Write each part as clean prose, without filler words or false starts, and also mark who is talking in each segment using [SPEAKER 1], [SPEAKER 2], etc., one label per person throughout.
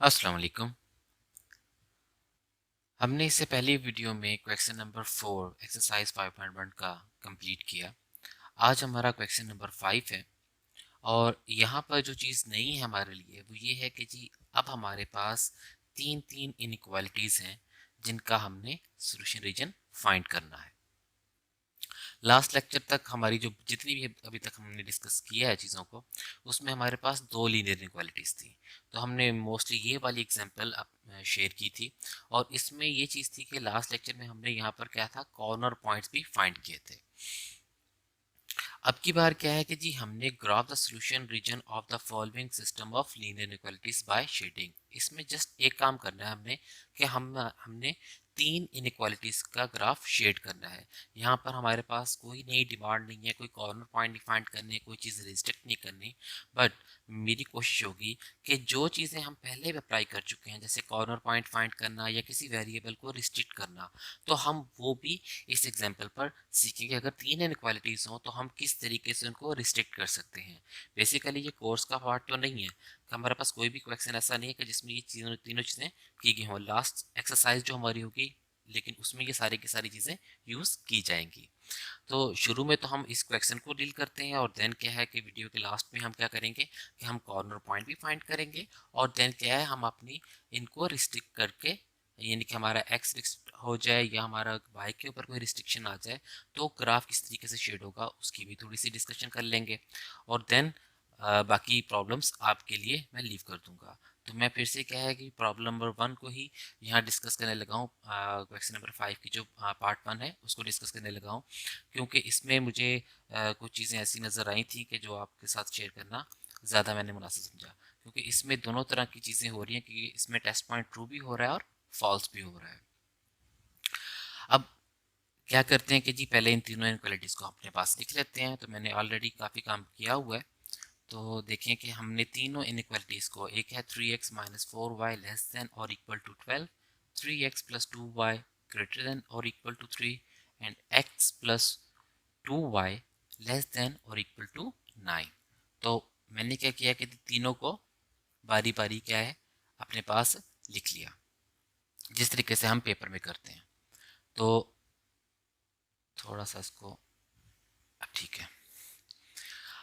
[SPEAKER 1] अस्सलाम वालेकुम। हमने इससे पहली वीडियो में क्वेश्चन नंबर 4 एक्सरसाइज 5.1 का कंप्लीट किया। आज हमारा क्वेश्चन नंबर 5 है और यहाँ पर जो चीज़ नई है हमारे लिए वो ये है कि जी अब हमारे पास तीन तीन इनइक्वालिटीज़ हैं जिनका हमने सॉल्यूशन रीजन फाइंड करना है। लास्ट लेक्चर तक हमारी जो जितनी भी अभी तक हमने डिस्कस किया है चीज़ों को, उसमें हमारे पास दो लीनियर इनक्वालिटीज़ थी। तो हमने मोस्टली ये वाली एग्जांपल शेयर की थी और इसमें ये चीज़ थी कि लास्ट लेक्चर में हमने यहाँ पर क्या था, कॉर्नर पॉइंट्स भी फाइंड किए थे। अब की बार क्या है कि जी हमने graph the solution region of the following system of linear inequalities by shading. इसमें जस्ट एक काम करना है हमने कि हमने तीन इनइक्वालिटीज का ग्राफ शेड करना है। यहाँ पर हमारे पास कोई नई डिमांड नहीं है, कोई कॉर्नर पॉइंट डिफाइंड करने, कोई चीज़ रिस्ट्रिक्ट नहीं करनी। बट मेरी कोशिश होगी कि जो चीज़ें हम पहले भी अप्लाई कर चुके हैं, जैसे कॉर्नर पॉइंट फाइंड करना या किसी वेरिएबल को रिस्ट्रिक्ट करना, तो हम वो भी इस एग्जाम्पल पर सीखेंगे। अगर तीन इनक्वालिटीज़ हों तो हम किस तरीके से उनको रिस्ट्रिक्ट कर सकते हैं। बेसिकली ये कोर्स का पार्ट तो नहीं है कि हमारे पास कोई भी क्वेश्चन ऐसा नहीं है कि जिसमें ये तीनों चीज़ें की गई हों। लास्ट एक्सरसाइज जो हमारी होगी, लेकिन उसमें ये सारी की सारी चीज़ें यूज़ की जाएंगी। तो शुरू में तो हम इस क्वेश्चन को डील करते हैं और देन क्या है कि वीडियो के लास्ट में हम क्या करेंगे कि हम कॉर्नर पॉइंट भी फाइंड करेंगे और देन क्या है, हम अपनी इनको रिस्ट्रिक्ट करके, यानी कि हमारा एक्स रिस्ट्रिक्ट हो जाए या हमारा वाई के ऊपर कोई रिस्ट्रिक्शन आ जाए, तो ग्राफ किस तरीके से शेड होगा उसकी भी थोड़ी सी डिस्कशन कर लेंगे। और देन बाकी प्रॉब्लम्स आपके लिए मैं लीव कर दूंगा। तो मैं फिर से क्या है कि प्रॉब्लम नंबर 1 को ही यहाँ डिस्कस करने लगा हूँ। क्वेश्चन नंबर 5 की जो पार्ट 1 है उसको डिस्कस करने लगा हूँ, क्योंकि इसमें मुझे कुछ चीज़ें ऐसी नज़र आई थी कि जो आपके साथ शेयर करना ज़्यादा मैंने मुनासिब समझा, क्योंकि इसमें दोनों तरह की चीज़ें हो रही हैं कि इसमें टेस्ट पॉइंट ट्रू भी हो रहा है और फॉल्स भी हो रहा है। अब क्या करते हैं कि जी पहले इन तीनों इनक्वालिटीज़ को अपने पास लिख लेते हैं। तो मैंने ऑलरेडी काफ़ी काम किया हुआ है। तो देखें कि हमने तीनों इनइक्वालिटीज़ को, एक है 3x minus 4y less than और equal to 12, 3x plus 2y greater than और equal to 3 and x plus 2y less than और इक्वल टू 9। तो मैंने क्या किया कि तीनों को बारी बारी क्या है अपने पास लिख लिया, जिस तरीके से हम पेपर में करते हैं। तो थोड़ा सा इसको, अब ठीक है।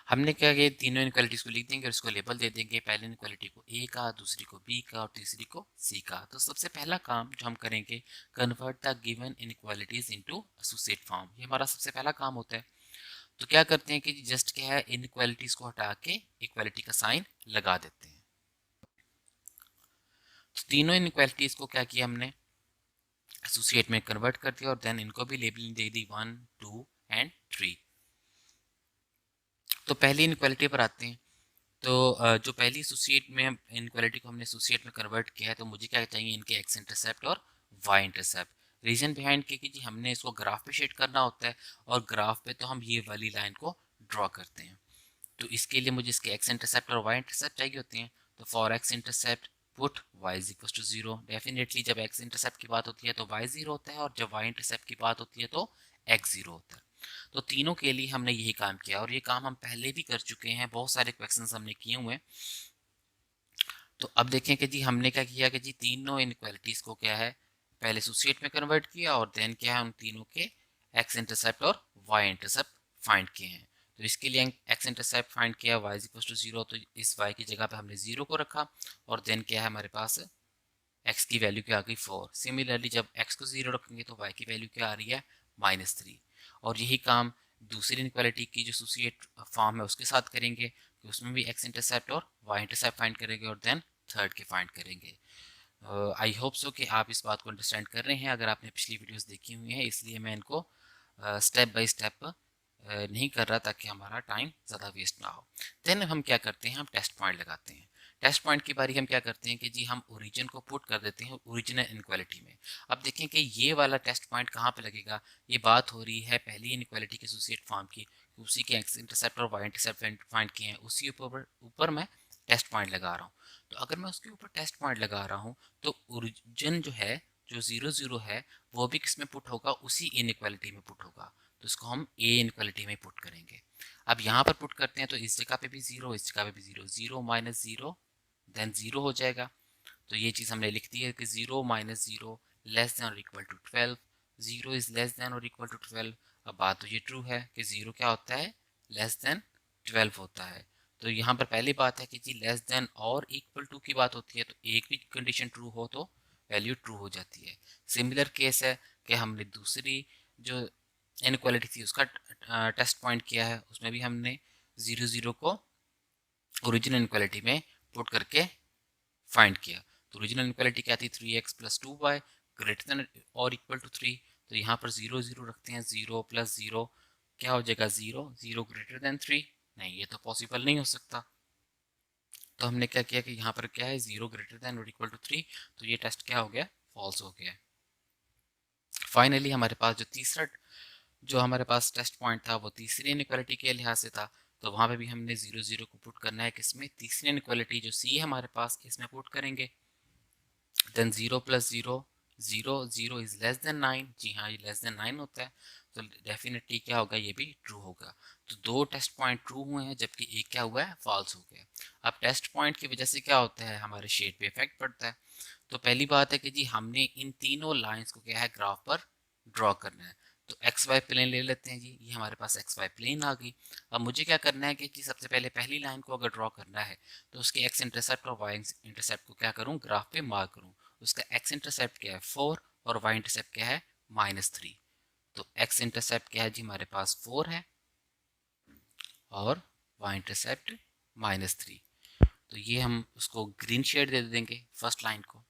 [SPEAKER 1] हमने क्या किया, तीनों इनक्वालिटीज को लिख देंगे और इसको लेबल दे देंगे। पहले इनक्वालिटी को ए का, दूसरी को बी का और तीसरी को सी का। तो सबसे पहला काम जो हम करेंगे, convert the given inequalities into associate form. ये हमारा सबसे पहला काम होता है। तो क्या करते हैं कि जस्ट क्या है, इनक्वालिटीज को हटा के इक्वालिटी का साइन लगा देते हैं। तो तीनों इनक्वालिटीज को क्या किया हमने, एसोसिएट में कन्वर्ट कर दिया और देन इनको भी लेबलिंग दे दी 1 2 एंड 3। तो पहली इनक्वालिटी पर आते हैं। तो जो पहली एसोसिएट में इनक्वालिटी को हमने एसोसिएट में कन्वर्ट किया है, तो मुझे क्या चाहिए, इनके एक्स इंटरसेप्ट और वाई इंटरसेप्ट। रीजन बिहाइंड कि जी हमने इसको ग्राफ पे शेड करना होता है और ग्राफ पे तो हम ये वाली लाइन को ड्रॉ करते हैं। तो इसके लिए मुझे इसके एक्स इंटरसेप्ट और वाई इंटरसेप्ट चाहिए होते हैं। तो for x intercept put y is equal to 0। Definitely जब एक्स इंटरसेप्ट की बात होती है तो y 0 होता है और जब y इंटरसेप्ट की बात होती है तो x 0 होता है। तो तीनों के लिए हमने यही काम किया और ये काम हम पहले भी कर चुके हैं, बहुत सारे क्वेश्चंस हमने किए हुए हैं। तो अब देखें कि जी हमने क्या किया कि जी तीनों इनक्वालिटीज को क्या है, पहले एसोसिएट में कन्वर्ट किया और देन क्या है, उन तीनों के एक्स इंटरसेप्ट और वाई इंटरसेप्ट फाइंड किए हैं। तो इसके लिए एक्स इंटरसेप्ट फाइंड किया, वाई इज इक्वल टू 0, तो इस वाई की जगह पे हमने 0 को रखा और देन क्या है हमारे पास एक्स की वैल्यू क्या आ गई 4। सिमिलरली जब एक्स को 0 रखेंगे तो वाई की वैल्यू क्या आ रही है -3। और यही काम दूसरी इनक्वालिटी की जो एसोसिएट फॉर्म है उसके साथ करेंगे कि उसमें भी एक्स इंटरसेप्ट और वाई इंटरसेप्ट फाइंड करेंगे और देन थर्ड के फाइंड करेंगे। आई होप सो कि आप इस बात को अंडरस्टैंड कर रहे हैं। अगर आपने पिछली वीडियोस देखी हुई हैं, इसलिए मैं इनको स्टेप बाय स्टेप नहीं कर रहा ताकि हमारा टाइम ज़्यादा वेस्ट ना हो। देन हम क्या करते हैं, हम टेस्ट पॉइंट लगाते हैं। टेस्ट पॉइंट की बारी हम क्या करते हैं कि जी हम ओरिजिन को पुट कर देते हैं ओरिजिनल इनक्वालिटी में। अब देखें कि ये वाला टेस्ट पॉइंट कहाँ पे लगेगा। ये बात हो रही है पहली इनक्वालिटी के एसोसिएट फॉर्म की, उसी के एक्स इंटरसेप्ट और वाई इंटरसेप्ट फाइंड किए हैं, उसी ऊपर मैं टेस्ट पॉइंट लगा रहा हूँ। तो अगर मैं उसके ऊपर टेस्ट पॉइंट लगा रहा हूँ तो ओरिजिन जो है, जो 0 0 है, वो भी किस में पुट होगा, उसी इनइक्वालिटी में पुट होगा। तो इसको हम ए इनक्वालिटी में पुट करेंगे। अब यहाँ पर पुट करते हैं तो इस जगह पे भी 0, इस जगह पे भी 0, 0 माइनस 0 देन 0 हो जाएगा। तो ये चीज़ हमने लिख दी है कि 0 माइनस 0 लेस देन और equal to 12, 0 is less than और इक्वल टू 12। अब बात तो ये ट्रू है कि 0 क्या होता है, लेस देन 12 होता है। तो यहाँ पर पहली बात है कि जी लेस देन और इक्वल टू की बात होती है, तो एक भी कंडीशन ट्रू हो तो वैल्यू ट्रू हो जाती है। सिमिलर केस है कि हमने दूसरी जो इनक्वालिटी थी उसका टेस्ट पॉइंट किया है, उसमें भी हमने 0 0 को ओरिजिनल इनक्वालिटी में पुट करके फाइंड किया। तो ओरिजिनल इनक्वालिटी क्या थी, 3x plus 2y greater than और इक्वल टू 3। तो यहाँ पर 0 0 रखते हैं, 0 प्लस 0 क्या हो जाएगा, 0 0 ग्रेटर देन 3। नहीं, ये तो पॉसिबल नहीं हो सकता। तो हमने क्या किया कि यहाँ पर क्या है, 0 ग्रेटर देन और इक्वल टू 3, तो ये टेस्ट क्या हो गया, फॉल्स हो गया। फाइनली हमारे पास जो हमारे पास टेस्ट पॉइंट था वो तीसरी इनइक्वालिटी के लिहाज से था, तो वहाँ पे भी हमने 0 0 को पुट करना है किसमें, तीसरी इनइक्वालिटी जो सी है हमारे पास, इसमें पुट करेंगे। Then 0 plus 0 0 0 is less than 9, जी हाँ ये लेस देन 9 होता है, तो डेफिनेटली क्या होगा, ये भी ट्रू होगा। तो दो टेस्ट पॉइंट ट्रू हुए हैं जबकि एक क्या हुआ है, फॉल्स हो गया। अब टेस्ट पॉइंट की वजह से क्या होता है, हमारे शेड पे इफेक्ट पड़ता है। तो पहली बात है कि जी हमने इन तीनों लाइंस को क्या है, ग्राफ पर ड्रॉ करना है। तो एक्स वाई प्लेन ले लेते हैं जी, ये हमारे पास एक्स वाई प्लेन आ गई। अब मुझे क्या करना है कि जी सबसे पहले पहली लाइन को अगर ड्रॉ करना है तो उसके एक्स इंटरसेप्ट और वाई इंटरसेप्ट को क्या करूँ, ग्राफ पे मार्क करूँ। उसका एक्स इंटरसेप्ट क्या है 4 और वाई इंटरसेप्ट क्या है -3। तो एक्स इंटरसेप्ट क्या है जी, हमारे पास 4 है और वाई इंटरसेप्ट -3। तो ये हम उसको ग्रीन शेड दे देंगे फर्स्ट लाइन को।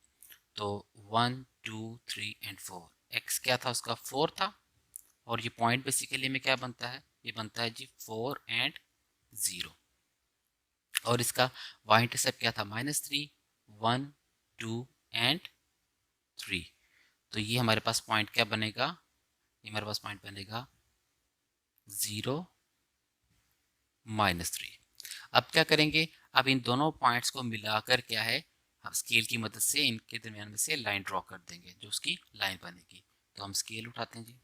[SPEAKER 1] तो 1 2 3 एंड 4, एक्स क्या था उसका 4 था, और ये पॉइंट बेसिकली में क्या बनता है, ये बनता है जी 4 एंड 0। और इसका वाई इंटरसेप्ट क्या था -3, 1 2 एंड 3। तो ये हमारे पास पॉइंट क्या बनेगा, ये हमारे पास पॉइंट बनेगा 0 -3। अब क्या करेंगे, अब इन दोनों पॉइंट्स को मिलाकर क्या है, हम स्केल की मदद से इनके दरमियान में से लाइन ड्रॉ कर देंगे, जो उसकी लाइन बनेगी। तो हम स्केल उठाते हैं जी,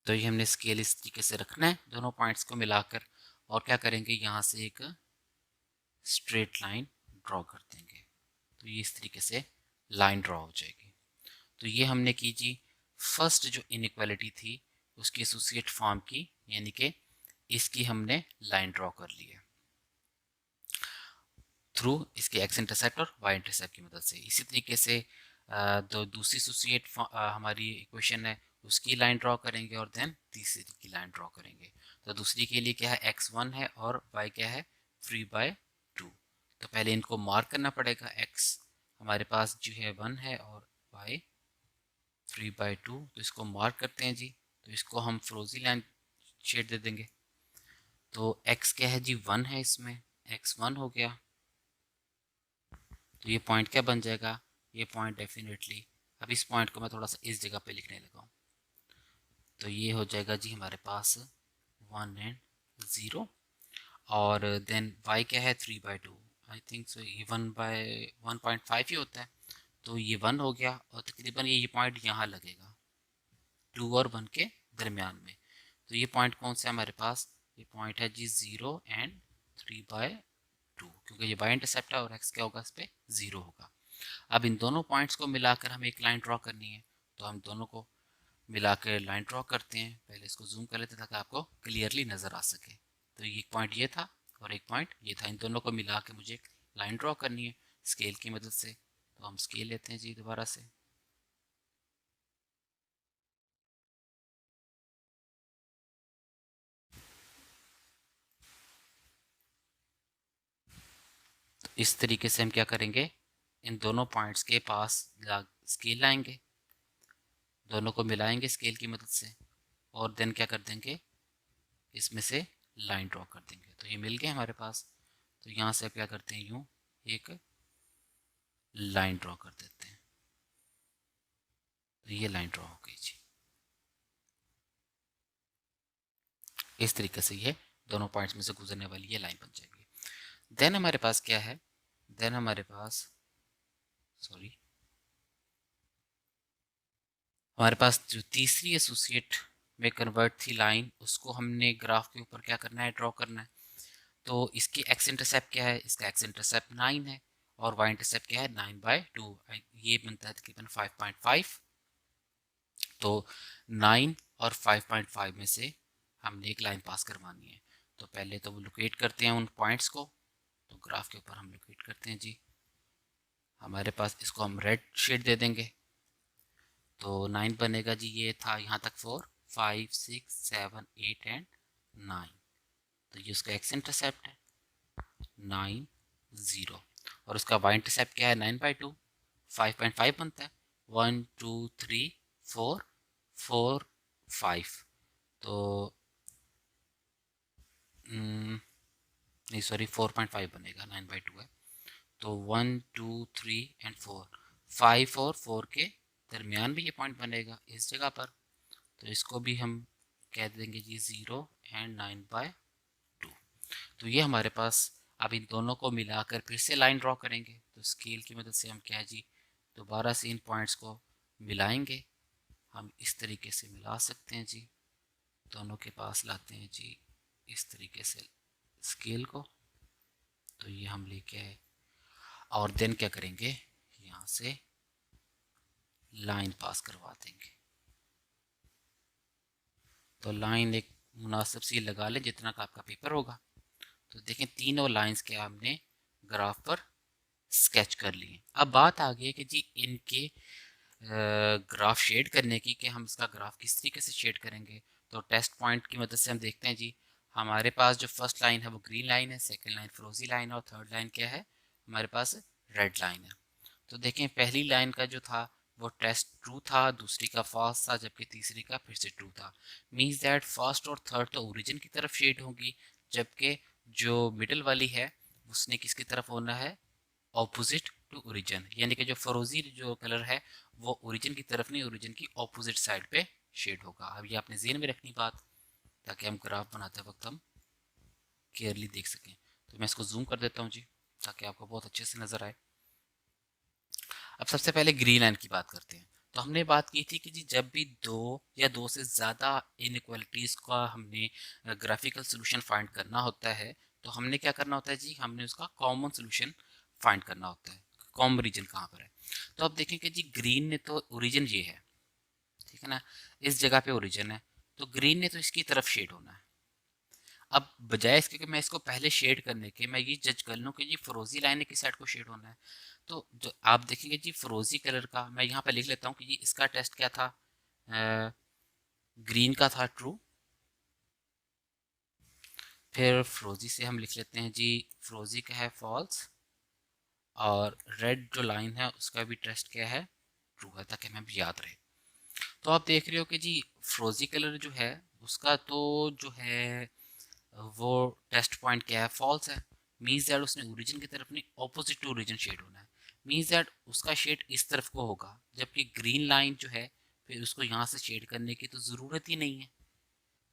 [SPEAKER 1] तो ये हमने स्केल इस तरीके से रखना है दोनों पॉइंट्स को मिलाकर, और क्या करेंगे, यहाँ से एक स्ट्रेट लाइन ड्रॉ कर देंगे। तो ये इस तरीके से लाइन ड्रॉ हो जाएगी। तो ये हमने की जी फर्स्ट जो इनइक्वालिटी थी उसकी एसोसिएट फॉर्म की, यानी कि इसकी हमने लाइन ड्रॉ कर ली है थ्रू इसके एक्स इंटरसेप्ट और वाई इंटरसेप्ट की मदद से। इसी तरीके से जो दूसरी एसोसिएट हमारी इक्वेशन है उसकी लाइन ड्रॉ करेंगे और देन तीसरी की लाइन ड्रॉ करेंगे। तो दूसरी के लिए क्या है, x1 है और y क्या है 3/2। तो पहले इनको मार्क करना पड़ेगा, x हमारे पास जो है 1 है और y 3/2, तो इसको मार्क करते हैं जी। तो इसको हम फ्रोजी लाइन शेड दे देंगे। तो x क्या है जी 1 है, इसमें x1 हो गया। तो ये पॉइंट क्या बन जाएगा, ये पॉइंट डेफिनेटली, अब इस पॉइंट को मैं थोड़ा सा इस जगह पे लिखने लगा हूँ, तो ये हो जाएगा जी हमारे पास 1 एंड 0। और देन y क्या है 3/2, आई थिंक सो ये 1/1.5 ही होता है। तो ये 1 हो गया और तकरीबन ये पॉइंट यहाँ लगेगा 2 और 1 के दरमियान में। तो ये पॉइंट कौन सा है हमारे पास, ये पॉइंट है जी 0 एंड 3/2, क्योंकि ये y इंटरसेप्ट है और x क्या होगा, इस पर 0 होगा। अब इन दोनों पॉइंट्स को मिलाकर हमें एक लाइन ड्रॉ करनी है, तो हम दोनों को मिलाकर लाइन ड्रॉ करते हैं। पहले इसको जूम कर लेते हैं ताकि आपको क्लियरली नज़र आ सके। तो एक पॉइंट ये था और एक पॉइंट ये था, इन दोनों को मिला के मुझे एक लाइन ड्रॉ करनी है स्केल की मदद से। तो हम स्केल लेते हैं जी दोबारा से। तो इस तरीके से हम क्या करेंगे, इन दोनों पॉइंट्स के पास स्केल लाएंगे, दोनों को मिलाएंगे स्केल की मदद से, और देन क्या कर देंगे, इसमें से लाइन ड्रॉ कर देंगे। तो ये मिल गए हमारे पास। तो यहाँ से क्या करते हैं, यूँ एक लाइन ड्रॉ कर देते हैं। तो ये लाइन ड्रॉ हो गई जी, इस तरीके से ये दोनों पॉइंट्स में से गुजरने वाली ये लाइन बन जाएगी। देन हमारे पास क्या है, देन हमारे पास सॉरी हमारे पास जो तीसरी एसोसिएट में कन्वर्ट थी लाइन, उसको हमने ग्राफ के ऊपर क्या करना है, ड्रॉ करना है। तो इसकी एक्स इंटरसेप्ट क्या है, इसका एक्स इंटरसेप्ट 9 है और वाई इंटरसेप्ट क्या है 9/2, ये बनता है तकरीबन 5.5। तो 9 और 5.5 में से हमने एक लाइन पास करवानी है। तो पहले तो वो लोकेट करते हैं उन पॉइंट्स को, तो ग्राफ के ऊपर हम लोकेट करते हैं जी। हमारे पास इसको हम रेड शेड दे देंगे, तो 9 बनेगा जी, ये था यहाँ तक 4 5 6 7 8 एंड 9। तो ये उसका एक्स इंटरसेप्ट है 9 0, और उसका वाई इंटरसेप्ट क्या है 9/2, 5.5 बनता है 1 2 3 4 4 5। तो नहीं सॉरी 4.5 बनेगा, 9/2 है। तो 1 2 3 एंड 4, 5 और 4 के दरमियान भी ये पॉइंट बनेगा इस जगह पर। तो इसको भी हम कह देंगे जी 0 एंड 9/2। तो ये हमारे पास, अब इन दोनों को मिलाकर फिर से लाइन ड्रॉ करेंगे। तो स्केल की मदद से हम क्या है जी, दोबारा से इन पॉइंट्स को मिलाएंगे। हम इस तरीके से मिला सकते हैं जी, दोनों के पास लाते हैं जी इस तरीके से स्केल को। तो ये हम लेके आए और देन क्या करेंगे, यहाँ से लाइन पास करवा देंगे। तो लाइन एक मुनासिब सी लगा लें जितना का आपका पेपर होगा। तो देखें तीनों लाइंस के हमने ग्राफ पर स्केच कर लिए। अब बात आ गई है कि जी इनके ग्राफ शेड करने की, कि हम इसका ग्राफ किस तरीके से शेड करेंगे। तो टेस्ट पॉइंट की मदद से हम देखते हैं जी, हमारे पास जो फर्स्ट लाइन है वो ग्रीन लाइन है, सेकंड लाइन फ्रोजी लाइन है और थर्ड लाइन क्या है हमारे पास रेड लाइन है। तो देखें पहली लाइन का जो था वो टेस्ट ट्रू था, दूसरी का फॉल्स था, जबकि तीसरी का फिर से ट्रू था। मीन्स दैट फर्स्ट और थर्ड तो ओरिजिन की तरफ शेड होगी, जबकि जो मिडिल वाली है उसने किसकी तरफ होना है, ऑपोजिट टू ओरिजिन। यानी कि जो फरोजी जो कलर है वो ओरिजिन की तरफ नहीं, ओरिजिन की ऑपोजिट साइड पे शेड होगा। अब ये आपने ज़हन में रखनी बात, ताकि हम ग्राफ बनाते वक्त हम क्लियरली देख सकें। तो मैं इसको जूम कर देता हूँ जी, ताकि आपको बहुत अच्छे से नज़र आए। अब सबसे पहले ग्रीन लाइन की बात करते हैं। तो हमने बात की थी कि जी जब भी दो या दो से ज़्यादा इनइक्वालिटीज़ का हमने ग्राफिकल सोल्यूशन फाइंड करना होता है, तो हमने क्या करना होता है जी, हमने उसका कॉमन सोल्यूशन फाइंड करना होता है। कॉमन रीजन कहाँ पर है, तो अब देखें कि जी ग्रीन ने तो ओरिजिन ये है, ठीक है ना, इस जगह पे ओरिजिन है, तो ग्रीन ने तो इसकी तरफ शेड होना है। अब बजाय इसके कि मैं इसको पहले शेड करने के मैं ये जज कर लूँ कि जी फिरोजी लाइन ने किस साइड को शेड होना है, तो जो आप देखेंगे जी फिरोजी कलर का, मैं यहाँ पे लिख लेता हूँ कि जी इसका टेस्ट क्या था, ग्रीन का था ट्रू। फिर फिरोजी से हम लिख लेते हैं जी फिरोजी का है फॉल्स, और रेड जो लाइन है उसका भी टेस्ट क्या है, ट्रू है, ताकि हमें भी याद रहे। तो आप देख रहे हो कि जी फिरोजी कलर जो है उसका तो जो है वो टेस्ट पॉइंट क्या है, फॉल्स है। मीन्स दैट उसने ओरिजिन की तरफ नहीं, ऑपोजिट टू ओरिजिन शेड होना है। मीन्स दैट उसका शेड इस तरफ को होगा, जबकि ग्रीन लाइन जो है फिर उसको यहाँ से शेड करने की तो ज़रूरत ही नहीं है।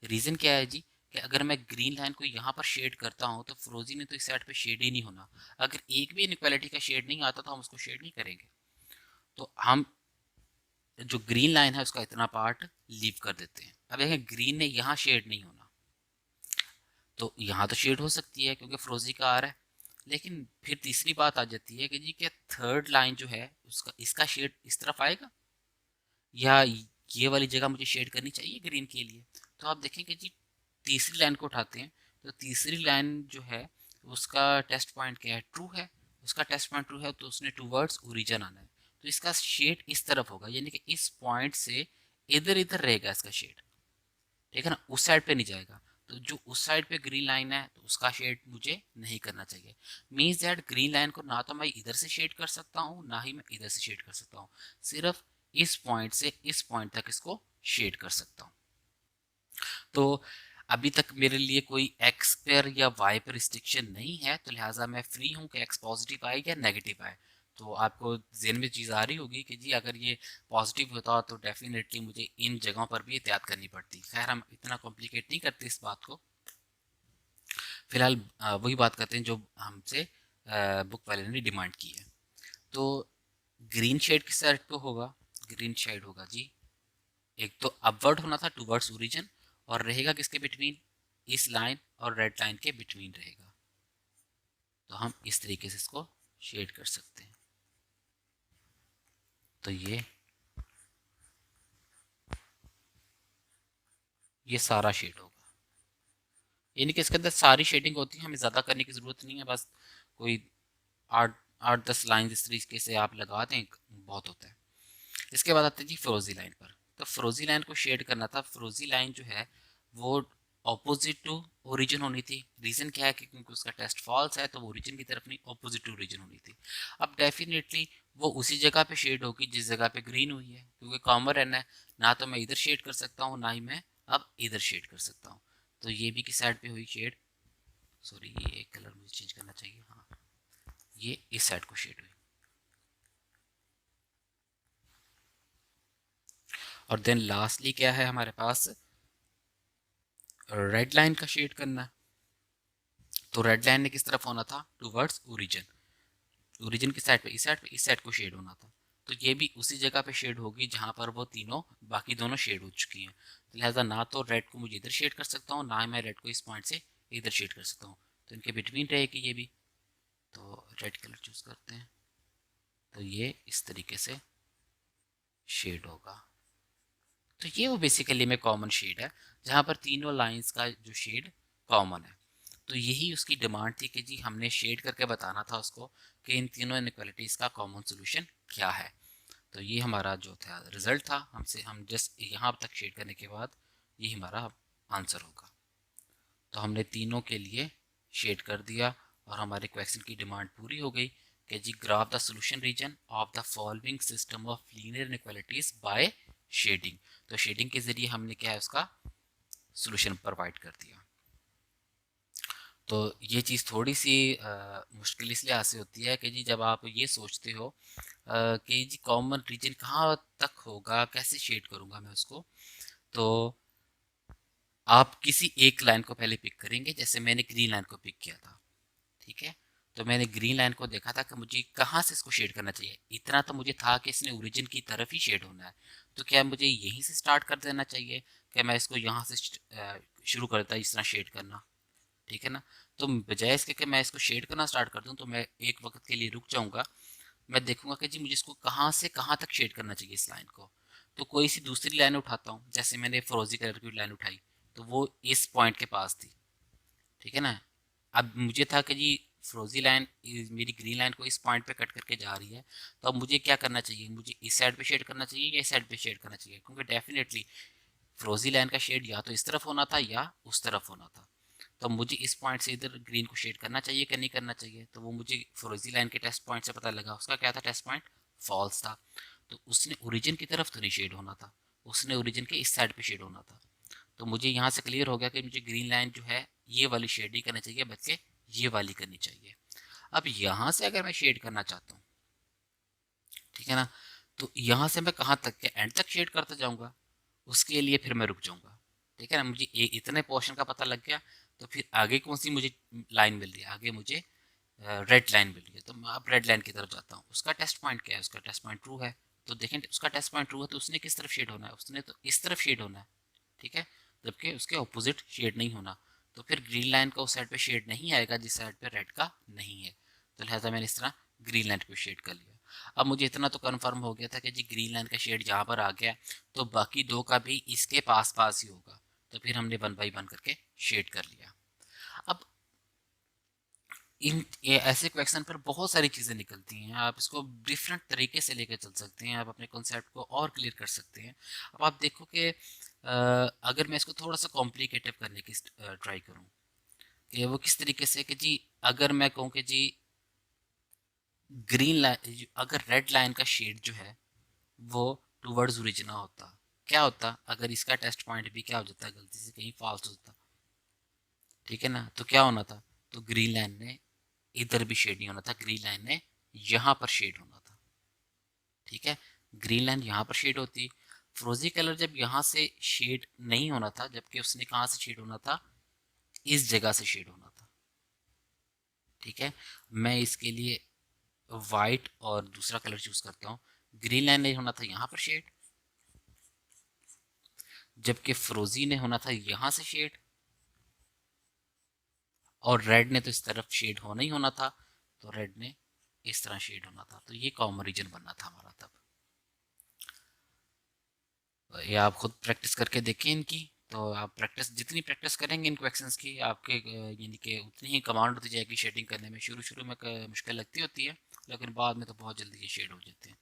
[SPEAKER 1] रीज़न क्या है जी, कि अगर मैं ग्रीन लाइन को यहाँ पर शेड करता हूँ तो फिरोजी ने तो इस साइड पे शेड ही नहीं होना। अगर एक भी इनक्वालिटी का शेड नहीं आता तो हम उसको शेड नहीं करेंगे। तो हम जो ग्रीन लाइन है उसका इतना पार्ट लीव कर देते हैं। अब देखें ग्रीन ने यहाँ शेड नहीं होना, तो यहाँ तो शेड हो सकती है क्योंकि फ्रोजी का आ रहा है। लेकिन फिर तीसरी बात आ जाती है कि जी क्या थर्ड लाइन जो है उसका इसका शेड इस तरफ आएगा, या ये वाली जगह मुझे शेड करनी चाहिए ग्रीन के लिए। तो आप देखेंगे जी तीसरी लाइन को उठाते हैं, तो तीसरी लाइन जो है उसका टेस्ट पॉइंट क्या है, ट्रू है। उसका टेस्ट पॉइंट ट्रू है तो उसने टूवर्ड्स ओरिजिन आना है, तो इसका शेड इस तरफ होगा, यानी कि इस पॉइंट से इधर इधर रहेगा इसका शेड, ठीक है ना, उस साइड पे नहीं जाएगा। तो जो उस साइड पे ग्रीन लाइन है तो उसका शेड मुझे नहीं करना चाहिए। मीन्स दैट ग्रीन लाइन को ना तो मैं इधर से शेड कर सकता हूँ ना ही मैं इधर से शेड कर सकता हूँ, सिर्फ इस पॉइंट से इस पॉइंट तक इसको शेड कर सकता हूँ। तो अभी तक मेरे लिए कोई एक्स पर या वाई पर रिस्ट्रिक्शन नहीं है, तो लिहाजा मैं फ्री हूँ कि एक्स पॉजिटिव आए या नेगेटिव आए। तो आपको जेहन में चीज़ आ रही होगी कि जी अगर ये पॉजिटिव होता तो डेफिनेटली मुझे इन जगहों पर भी एहतियात करनी पड़ती। खैर हम इतना कॉम्प्लिकेट नहीं करते इस बात को। फिलहाल वही बात करते हैं जो हमसे बुक वाले ने डिमांड की है। तो ग्रीन शेड किस साइड पे होगा, ग्रीन शेड होगा जी, एक तो अपवर्ड होना था टूवर्ड्स ओरिजिन, और रहेगा किसके बिटवीन, इस लाइन और रेड लाइन के बिटवीन रहेगा। तो हम इस तरीके से इसको शेड कर सकते हैं। तो ये सारा शेड होगा, यानी कि इसके अंदर सारी शेडिंग होती है, हमें ज़्यादा करने की ज़रूरत नहीं है, बस कोई 8-10 लाइन इस तरीके से आप लगा दें, बहुत होता है। इसके बाद आते हैं जी फ्रोजी लाइन पर। तो फ्रोजी लाइन को शेड करना था। फ्रोजी लाइन जो है वो ऑपोजिट टू ओरिजिन होनी थी। रीज़न क्या है कि क्योंकि उसका टेस्ट फॉल्स है, तो वो ओरिजिन की तरफ नहीं, ऑपोजिट टू ओरिजिन होनी थी। अब डेफिनेटली वो उसी जगह पे शेड होगी जिस जगह पे ग्रीन हुई है, क्योंकि कॉमन रहना है। ना तो मैं इधर शेड कर सकता हूँ, ना ही मैं अब इधर शेड कर सकता हूँ। तो ये भी किस साइड पे हुई शेड, सॉरी ये कलर मुझे चेंज करना चाहिए, हाँ ये इस साइड को शेड हुई। और देन लास्टली क्या है हमारे पास, रेड लाइन का शेड करना है। तो रेड लाइन ने किस तरफ होना था, टूवर्ड्स ओरिजिन। ओरिजिन की साइड पे, इस साइड पे, इस साइड को शेड होना था। तो ये भी उसी जगह पे शेड होगी जहां पर वो तीनों बाकी दोनों शेड हो चुकी हैं। तो लिहाजा ना तो रेड को मुझे इधर शेड कर सकता हूँ, ना ही मैं रेड को इस पॉइंट से इधर शेड कर सकता हूँ। तो इनके बिटवीन रहेगी ये भी। तो रेड कलर चूज करते हैं, तो ये इस तरीके से शेड होगा। तो ये वो बेसिकली में कॉमन शेड है, जहाँ पर तीनों लाइंस का जो शेड कॉमन है। तो यही उसकी डिमांड थी कि जी हमने शेड करके बताना था उसको कि इन तीनों इनइक्वालिटीज़ का कॉमन सोल्यूशन क्या है। तो ये हमारा जो था रिजल्ट था, हम जस्ट यहाँ तक शेड करने के बाद ये हमारा आंसर होगा। तो हमने तीनों के लिए शेड कर दिया और हमारे क्वेश्चन की डिमांड पूरी हो गई कि जी graph the solution region of the following system of linear inequalities by shading. तो शेडिंग के जरिए हमने क्या है उसका सॉल्यूशन प्रोवाइड कर दिया। तो ये चीज़ थोड़ी सी मुश्किल इसलिए हासिल होती है कि जी जब आप ये सोचते हो कि जी कॉमन रीजन कहाँ तक होगा, कैसे शेड करूँगा मैं उसको। तो आप किसी एक लाइन को पहले पिक करेंगे, जैसे मैंने ग्रीन लाइन को पिक किया था, ठीक है। तो मैंने ग्रीन लाइन को देखा था कि मुझे कहाँ से इसको शेड करना चाहिए। इतना तो मुझे था कि इसने ओरिजिन की तरफ ही शेड होना है। तो क्या मुझे यहीं से स्टार्ट कर देना चाहिए कि मैं इसको यहाँ से शुरू करता इस तरह शेड करना, ठीक है ना। तो बजाय इसके कि मैं इसको शेड करना स्टार्ट कर दूँ, तो मैं एक वक्त के लिए रुक जाऊँगा। मैं देखूंगा कि जी मुझे इसको कहाँ से कहाँ तक शेड करना चाहिए इस लाइन को। तो कोई सी दूसरी लाइन उठाता हूँ, जैसे मैंने फिरोजी कलर की लाइन उठाई, तो वो इस पॉइंट के पास थी, ठीक है ना। अब मुझे था कि जी फिरोजी लाइन मेरी ग्रीन लाइन को इस पॉइंट पे कट करके जा रही है, तो अब मुझे क्या करना चाहिए, मुझे इस साइड पे शेड करना चाहिए या इस साइड पे शेड करना चाहिए, क्योंकि डेफिनेटली फिरोजी लाइन का शेड या तो इस तरफ होना था या उस तरफ होना था। तो मुझे इस पॉइंट से इधर ग्रीन को शेड करना चाहिए कि नहीं करना चाहिए। तो वो मुझे फिरोजी लाइन के टेस्ट पॉइंट से पता लगा, उसका क्या था टेस्ट पॉइंट, फॉल्स था। तो उसने ओरिजिन की तरफ तो नहीं शेड होना था, उसने ओरिजिन के इस साइड पे शेड होना था। तो मुझे यहाँ से क्लियर हो गया कि मुझे ग्रीन लाइन जो है ये वाली शेड नहीं करनी चाहिए, बल्कि ये वाली करनी चाहिए। अब यहाँ से अगर मैं शेड करना चाहता हूँ, ठीक है ना, तो यहाँ से मैं कहाँ तक के एंड तक शेड करता जाऊँगा, उसके लिए फिर मैं रुक जाऊँगा, ठीक है ना। मुझे इतने पोर्शन का पता लग गया, तो फिर आगे कौन सी मुझे लाइन मिल रही है, आगे मुझे रेड लाइन मिल रही है। तो मैं अब रेड लाइन की तरफ जाता हूँ। उसका टेस्ट पॉइंट क्या है, उसका टेस्ट पॉइंट ट्रू है। तो देखें उसका टेस्ट पॉइंट ट्रू है, तो उसने किस तरफ शेड होना है, उसने तो इस तरफ शेड होना है, ठीक है। जबकि उसके ऑपोजिट शेड नहीं होना। तो फिर ग्रीन लाइन का उस साइड पे शेड नहीं आएगा जिस साइड पे रेड का नहीं है। तो लिहाजा मैंने इस तरह ग्रीन लाइन पे शेड कर लिया। अब मुझे इतना तो कंफर्म हो गया था कि जी ग्रीन लाइन का शेड जहाँ पर आ गया, तो बाकी दो का भी इसके पास पास ही होगा। तो फिर हमने 1 बाई 1 करके शेड कर लिया। अब इन ये ऐसे क्वेश्चन पर बहुत सारी चीज़ें निकलती हैं। आप इसको डिफरेंट तरीके से लेकर चल सकते हैं, आप अपने कॉन्सेप्ट को और क्लियर कर सकते हैं। अब आप देखो कि अगर मैं इसको थोड़ा सा कॉम्प्लिकेटिव करने की ट्राई करूं, कि वो किस तरीके से कि जी अगर मैं कहूँ कि जी ग्रीन लाइन, अगर रेड लाइन का शेड जो है वो टूवर्ड्स ओरिजिना होता, क्या होता अगर इसका टेस्ट पॉइंट भी क्या हो जाता, गलती से कहीं फॉल्स होता, ठीक है ना। तो क्या होना था, तो ग्रीन लाइन ने इधर भी शेड नहीं होना था, ग्रीन लाइन ने यहाँ पर शेड होना था, ठीक है। ग्रीन लाइन यहाँ पर शेड होती, फ्रोजी कलर जब यहाँ से शेड नहीं होना था, जबकि उसने कहाँ से शेड होना था, इस जगह से शेड होना था, ठीक है। मैं इसके लिए वाइट और दूसरा कलर चूज करता हूँ। ग्रीन लाइन नहीं होना था यहाँ पर शेड, जबकि फ्रोजी ने होना था यहाँ से शेड, और रेड ने तो इस तरफ शेड होना ही होना था, तो रेड ने इस तरह शेड होना था, तो ये कॉमन रीजन बनना था हमारा तब। तो ये आप खुद प्रैक्टिस करके देखें इनकी, तो आप प्रैक्टिस जितनी प्रैक्टिस करेंगे इन क्वेश्चंस की, आपके यानी कि उतनी ही कमांड होती जाएगी शेडिंग करने में। शुरू शुरू में मुश्किल लगती होती है, लेकिन बाद में तो बहुत जल्दी ये शेड हो जाते हैं।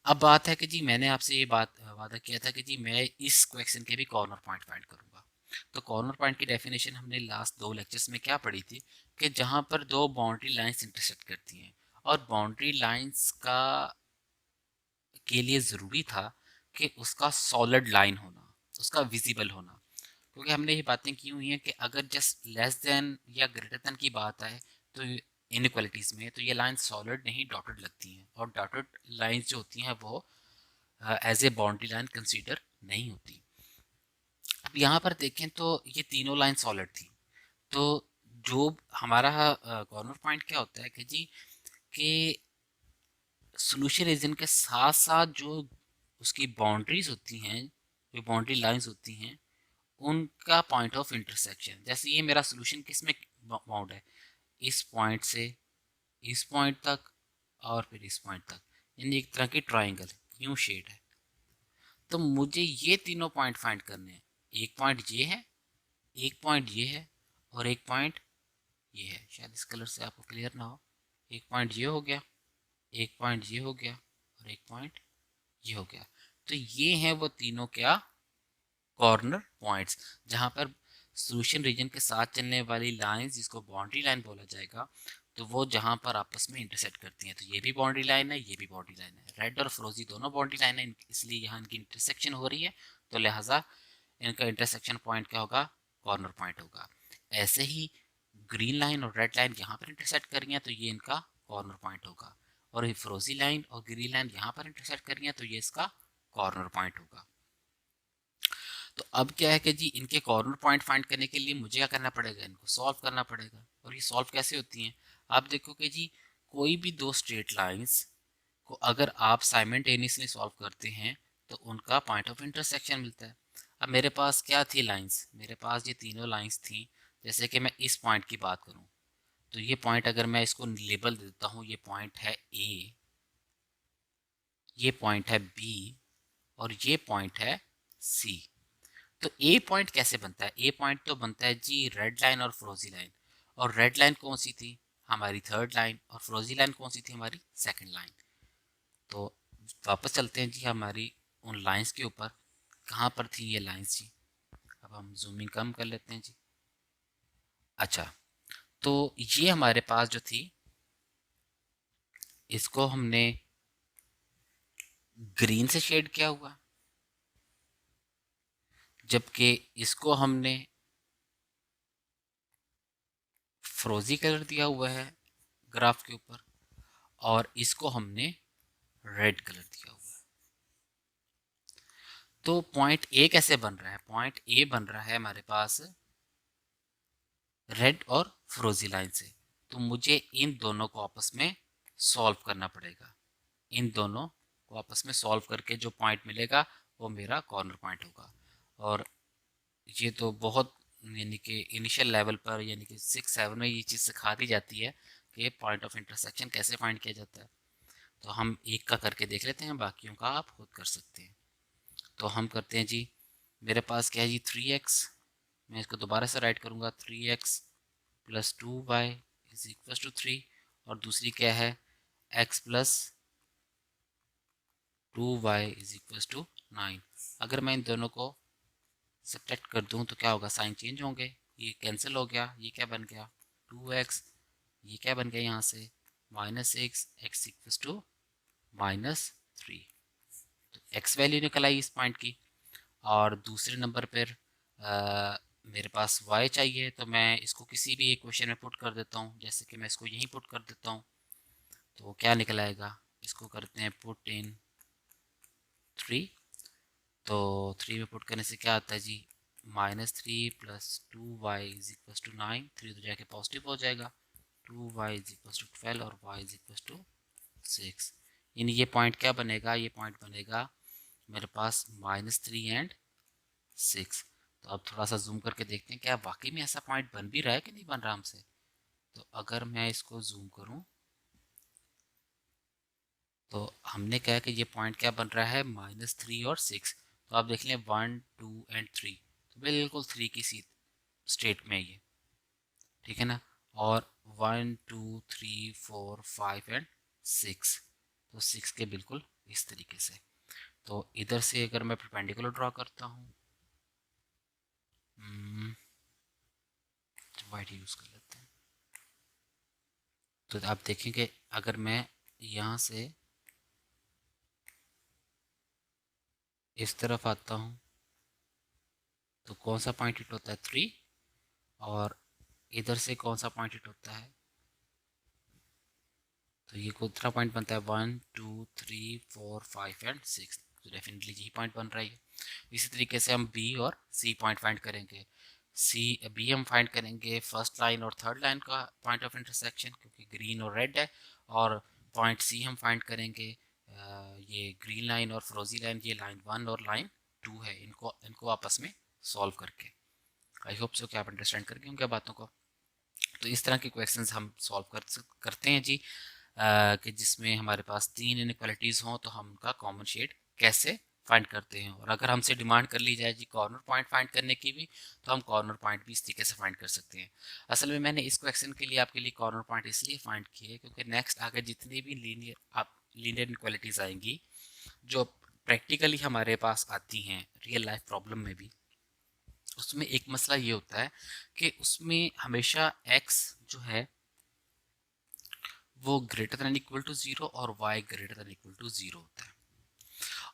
[SPEAKER 1] अब बात है कि जी मैंने आपसे ये बात वादा किया था कि जी मैं इस क्वेश्चन के भी कॉर्नर पॉइंट फाइंड करूंगा। तो कॉर्नर पॉइंट की डेफिनेशन हमने लास्ट 2 लेक्चर्स में क्या पढ़ी थी, कि जहां पर 2 बाउंड्री लाइंस इंटरसेक्ट करती हैं, और बाउंड्री लाइंस का के लिए ज़रूरी था कि उसका सॉलिड लाइन होना, उसका विजिबल होना। क्योंकि हमने ये बातें की हुई हैं कि अगर जस्ट लेस देन या ग्रेटर देन की बात आए तो इनइक्वालिटीज़ में, तो ये लाइन सॉलिड नहीं डॉटेड लगती हैं, और डॉटेड लाइंस जो होती हैं वो as a boundary line consider नहीं होती। अब यहाँ पर देखें तो ये तीनों लाइन सॉलिड थी, तो जो हमारा कॉर्नर पॉइंट क्या होता है कि जी कि सोल्यूशन रीजन के साथ साथ जो उसकी बाउंड्रीज होती हैं, जो बाउंड्री लाइंस होती हैं, उनका पॉइंट ऑफ इंटरसेक्शन। जैसे ये मेरा सोल्यूशन किस में बाउंड है, इस पॉइंट से इस पॉइंट तक और फिर इस पॉइंट तक, यानी एक तरह की ट्राइंगल यूं शेड है। तो मुझे ये तीनों पॉइंट फाइंड करने हैं। एक पॉइंट ये है, एक पॉइंट ये है, और एक पॉइंट ये है। शायद इस कलर से आपको क्लियर ना हो। एक पॉइंट ये हो गया, एक पॉइंट ये हो गया, और एक पॉइंट ये हो गया। तो ये हैं वो तीनों क्या, कॉर्नर पॉइंट्स, जहां पर सोल्यूशन रीजन के साथ चलने वाली लाइंस, जिसको बाउंड्री लाइन बोला जाएगा, तो वो जहां पर आपस में इंटरसेक्ट करती हैं। तो ये भी बाउंड्री लाइन है, ये भी बाउंड्री लाइन है, रेड और फ्रोजी दोनों बाउंड्री लाइन है, इसलिए यहाँ इनकी इंटरसेक्शन हो रही है, तो लिहाजा इनका इंटरसेक्शन पॉइंट क्या होगा, कॉर्नर पॉइंट होगा। ऐसे ही ग्रीन लाइन और रेड लाइन यहाँ पर इंटरसेक्ट कर रही हैं, तो ये इनका कॉर्नर पॉइंट होगा, और ये फ्रोजी लाइन और ग्रीन लाइन यहाँ पर इंटरसेक्ट कर रही हैं, तो ये इसका कॉर्नर पॉइंट होगा। तो अब क्या है कि जी इनके कॉर्नर पॉइंट फाइंड करने के लिए मुझे क्या करना पड़ेगा, इनको सॉल्व करना पड़ेगा। और ये सॉल्व कैसे होती हैं, आप देखो कि जी कोई भी 2 स्ट्रेट लाइंस को अगर आप साइमल्टेनियसली सॉल्व करते हैं, तो उनका पॉइंट ऑफ इंटरसेक्शन मिलता है। अब मेरे पास क्या थी लाइंस, मेरे पास ये तीनों लाइंस थी। जैसे कि मैं इस पॉइंट की बात करूं, तो ये पॉइंट अगर मैं इसको लेबल देता हूँ, ये पॉइंट है ए, ये पॉइंट है बी, और ये पॉइंट है सी। तो ए पॉइंट कैसे बनता है, ए पॉइंट तो बनता है जी रेड लाइन और फ्रोजी लाइन। और रेड लाइन कौन सी थी, हमारी थर्ड लाइन, और फ्रोजी लाइन कौन सी थी, हमारी सेकंड लाइन। तो वापस चलते हैं जी हमारी उन लाइंस के ऊपर, कहाँ पर थी ये लाइंस जी। अब हम जूमिंग कम कर लेते हैं जी। अच्छा, तो ये हमारे पास जो थी, इसको हमने ग्रीन से शेड किया हुआ, जबकि इसको हमने फ्रोजी कलर दिया हुआ है ग्राफ के ऊपर, और इसको हमने रेड कलर दिया हुआ है। तो पॉइंट ए कैसे बन रहा है, पॉइंट ए बन रहा है हमारे पास रेड और फ्रोजी लाइन से। तो मुझे इन दोनों को आपस में सॉल्व करना पड़ेगा। इन दोनों को आपस में सॉल्व करके जो पॉइंट मिलेगा वो मेरा कॉर्नर पॉइंट होगा। और ये तो बहुत यानी कि इनिशियल लेवल पर, यानी कि 6-7 में ये चीज़ सिखा दी जाती है कि पॉइंट ऑफ इंटरसेक्शन कैसे फाइंड किया जाता है। तो हम एक का करके देख लेते हैं, बाकियों का आप खुद कर सकते हैं। तो हम करते हैं जी, मेरे पास क्या है जी 3x, मैं इसको दोबारा से राइट करूँगा, 3x plus 2y is equal to 3, और दूसरी क्या है x plus 2y is equal to 9। अगर मैं इन दोनों को सब्ट्रैक्ट कर दूं तो क्या होगा, साइन चेंज होंगे, ये कैंसिल हो गया, ये क्या बन गया 2x, ये क्या बन गया यहाँ से -6, x इक्वल टू -3। तो x वैल्यू निकल आई इस पॉइंट की। और दूसरे नंबर पर मेरे पास y चाहिए, तो मैं इसको किसी भी एक क्वेश्चन में पुट कर देता हूँ। जैसे कि मैं इसको यहीं पुट कर देता हूँ, तो क्या निकल आएगा, इसको करते हैं पुट इन 3। तो 3 में पुट करने से क्या आता है जी, -3 plus 2y is equal to 9, 3 तो जाके पॉजिटिव हो जाएगा, 2y इज इक्वल टू 12 और y इज इक्वल टू 6। यानी ये पॉइंट क्या बनेगा, ये पॉइंट बनेगा मेरे पास -3 एंड 6। तो अब थोड़ा सा जूम करके देखते हैं क्या वाकई में ऐसा पॉइंट बन भी रहा है कि नहीं बन रहा हमसे। तो अगर मैं इसको जूम करूं तो हमने कहा कि ये पॉइंट क्या बन रहा है -3 और 6। तो आप देख लें 1 2 एंड 3, तो बिल्कुल 3 की सी स्टेट में है ये, ठीक है ना। और 1 2 3 4 5 एंड 6, तो 6 के बिल्कुल इस तरीके से। तो इधर से अगर मैं परपेंडिकुलर ड्रॉ करता हूँ, वाइट यूज़ कर लेते हैं, तो आप देखेंगे अगर मैं यहाँ से इस तरफ आता हूँ तो कौन सा पॉइंट हिट होता है 3, और इधर से कौन सा पॉइंट हिट होता है, तो ये कितना पॉइंट बनता है 1 2 3 4 5 एंड 6, तो डेफिनेटली यही पॉइंट बन रहा है। इसी तरीके से हम बी और सी पॉइंट फाइंड करेंगे। सी बी हम फाइंड करेंगे फर्स्ट लाइन और थर्ड लाइन का पॉइंट ऑफ इंटरसेक्शन, क्योंकि ग्रीन और रेड है। और पॉइंट सी हम फाइंड करेंगे ये ग्रीन लाइन और फ्रोजी लाइन, ये लाइन 1 और लाइन 2 है, इनको इनको आपस में सॉल्व करके। आई होप सो कि आप अंडरस्टैंड करके उनके बातों को। तो इस तरह के क्वेश्चंस हम सॉल्व करते हैं जी, कि जिसमें हमारे पास 3 इनइक्वालिटीज़ हों तो हम उनका कॉमन शेड कैसे फाइंड करते हैं। और अगर हमसे डिमांड कर ली जाए जी कॉर्नर पॉइंट फाइंड करने की भी, तो हम कॉर्नर पॉइंट भी इस तरीके से फाइंड कर सकते हैं। असल में मैंने इस क्वेश्चन के लिए आपके लिए कॉर्नर पॉइंट इसलिए फाइंड किए क्योंकि नेक्स्ट आगे जितनी भी लीनियर इनक्वालिटीज़ आएंगी जो प्रैक्टिकली हमारे पास आती हैं रियल लाइफ प्रॉब्लम में भी, उसमें एक मसला ये होता है कि उसमें हमेशा x जो है वो ग्रेटर दैन इक्वल टू 0 और y greater than equal to 0 होता है।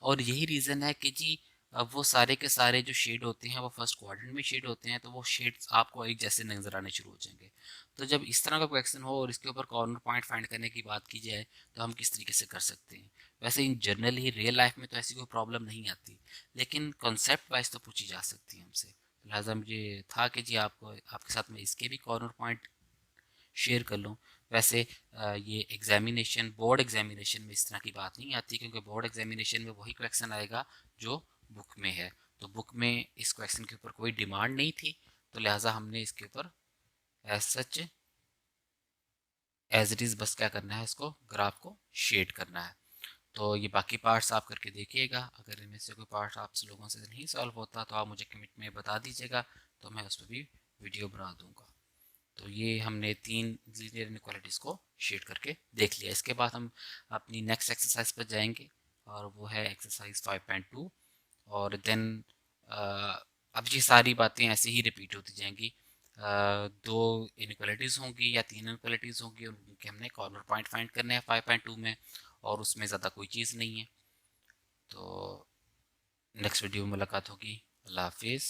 [SPEAKER 1] और यही रीज़न है कि जी वो सारे के सारे जो शेड होते हैं वो फर्स्ट क्वाड्रेंट में शेड होते हैं, तो वो शेड्स आपको एक जैसे नज़र आने शुरू हो जाएंगे। तो जब इस तरह का क्वेश्चन हो और इसके ऊपर कॉर्नर पॉइंट फाइंड करने की बात की जाए तो हम किस तरीके से कर सकते हैं। वैसे इन जनरली रियल लाइफ में तो ऐसी कोई प्रॉब्लम नहीं आती, लेकिन कॉन्सेप्ट वाइज तो पूछी जा सकती है हमसे। लिहाजा मुझे था कि जी आपको आपके साथ में इसके भी कॉर्नर पॉइंट शेयर कर लूँ। वैसे ये एग्जामिनेशन बोर्ड एग्जामिनेशन में इस तरह की बात नहीं आती, क्योंकि बोर्ड एग्जामिनेशन में वही क्वेश्चन आएगा जो बुक में है। तो बुक में इस क्वेश्चन के ऊपर कोई डिमांड नहीं थी, तो लिहाजा हमने इसके ऊपर as such as it is बस क्या करना है, इसको ग्राफ को शेड करना है। तो ये बाकी पार्ट्स आप करके देखिएगा। अगर इनमें से कोई पार्ट आप लोगों से नहीं सॉल्व होता तो आप मुझे कमेंट में बता दीजिएगा, तो मैं उस पर भी वीडियो बना दूंगा। तो ये हमने 3 लीनियर इनइक्वालिटीज़ को शेड करके देख लिया। इसके बाद हम अपनी नेक्स्ट एक्सरसाइज पर जाएंगे, और वो है एक्सरसाइज 5.2। और देन अब ये सारी बातें ऐसे ही रिपीट होती जाएंगी। 2 इनइक्वालिटीज़ होंगी या 3 इनइक्वालिटीज़ होंगी, उनके हमने कॉर्नर पॉइंट फाइंड करने हैं 5.2 में, और उसमें ज़्यादा कोई चीज़ नहीं है। तो नेक्स्ट वीडियो में मुलाकात होगी। अल्लाह हाफिज़।